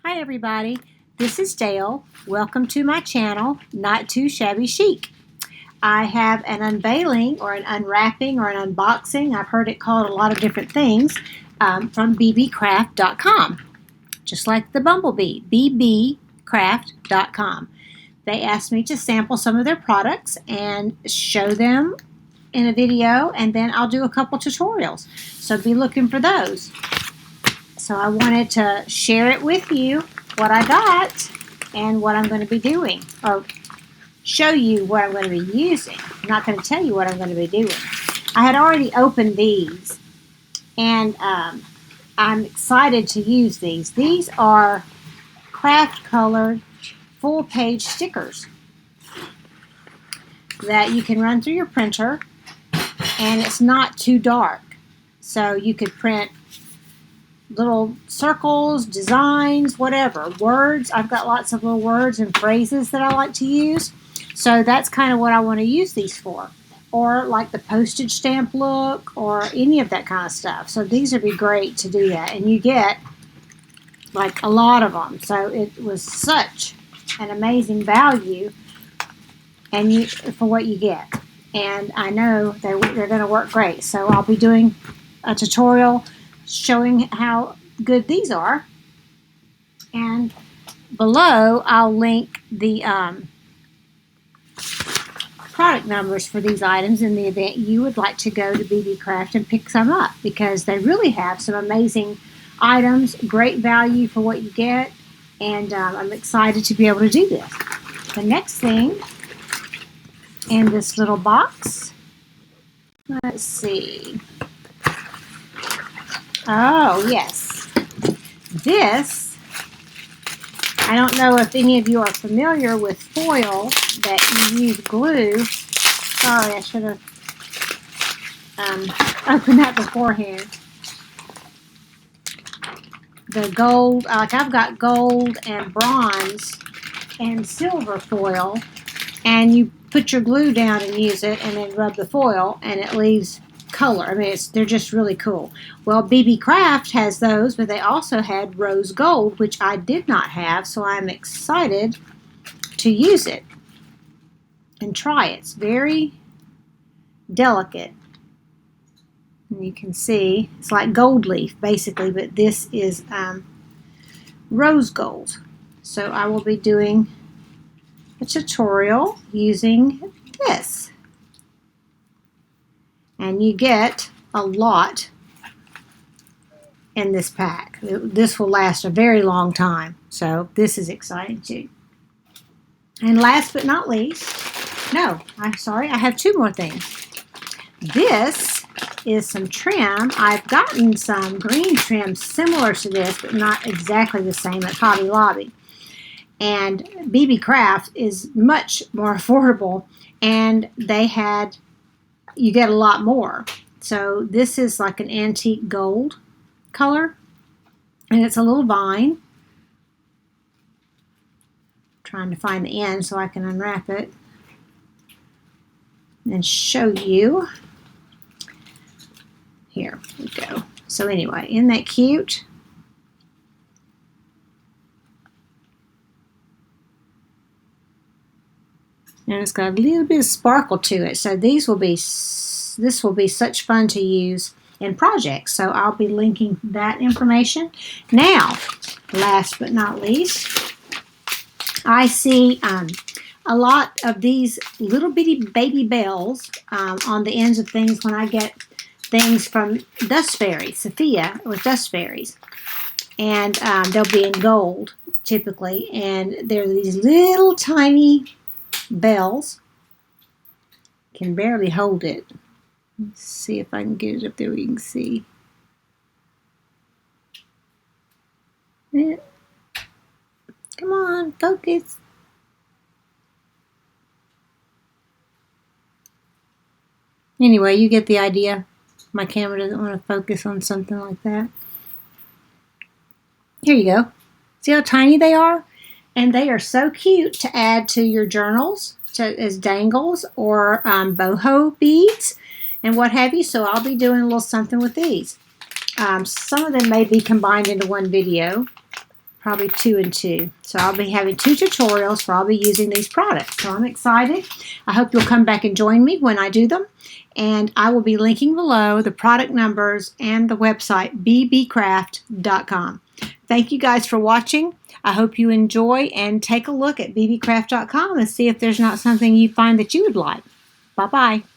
Hi everybody, this is Dale. Welcome to my channel, Not Too Shabby Chic. I have an unveiling or an unwrapping or an unboxing, I've heard it called a lot of different things, from BeeBeeCraft.com. Just like the bumblebee, BeeBeeCraft.com. They asked me to sample some of their products and show them in a video, and then I'll do a couple tutorials. So be looking for those. So I wanted to share it with you, what I got and what I'm going to be doing, or show you what I'm going to be using. I'm not going to tell you what I'm going to be doing. I had already opened these, and I'm excited to use these. These are Kraft colored full-page stickers that you can run through your printer, and it's not too dark. So you could print little circles, designs, whatever, words. I've got lots of little words and phrases that I like to use. So that's kind of what I want to use these for. Or like the postage stamp look or any of that kind of stuff. So these would be great to do that. And you get like a lot of them. So it was such an amazing value and for what you get. And I know they're going to work great. So I'll be doing a tutorial showing how good these are, and below I'll link the product numbers for these items in the event you would like to go to BeeBeeCraft and pick some up, because they really have some amazing items, great value for what you get, and I'm excited to be able to do this. The next thing in this little box, let's see. Oh, yes. This, I don't know if any of you are familiar with foil that you use glue. Sorry, I should have opened that beforehand. The gold, like I've got gold and bronze and silver foil, and you put your glue down and use it and then rub the foil and it leaves color. I mean, they're just really cool. Well, BeeBeeCraft has those, but they also had rose gold, which I did not have, so I'm excited to use it and try it. It's very delicate. And you can see it's like gold leaf basically, but this is rose gold. So I will be doing a tutorial using this. And you get a lot in this pack. This will last a very long time. So this is exciting too. And last but not least, no, I'm sorry, I have two more things. This is some trim. I've gotten some green trim similar to this, but not exactly the same at Hobby Lobby. And BeeBeeCraft is much more affordable, and they had, you get a lot more. So this is like an antique gold color, and it's a little vine. I'm trying to find the end so I can unwrap it and show you. Here we go. So anyway, isn't that cute? And it's got a little bit of sparkle to it. So this will be such fun to use in projects. So I'll be linking that information. Now, last but not least, I see a lot of these little bitty baby bells on the ends of things when I get things from Dust Fairies, Sophia with Dust Fairies. And they'll be in gold typically. And they're these little tiny bells. Can barely hold it. Let's see if I can get it up there where you can see. Yeah. Come on, focus. Anyway, you get the idea. My camera doesn't want to focus on something like that. Here you go. See how tiny they are? And they are so cute to add to your journals as dangles or boho beads and what have you. So I'll be doing a little something with these. Some of them may be combined into one video. probably 2 and 2. So I'll be having 2 tutorials where I'll be using these products. So I'm excited. I hope you'll come back and join me when I do them. And I will be linking below the product numbers and the website BeeBeeCraft.com. Thank you guys for watching. I hope you enjoy, and take a look at BeeBeeCraft.com and see if there's not something you find that you would like. Bye-bye.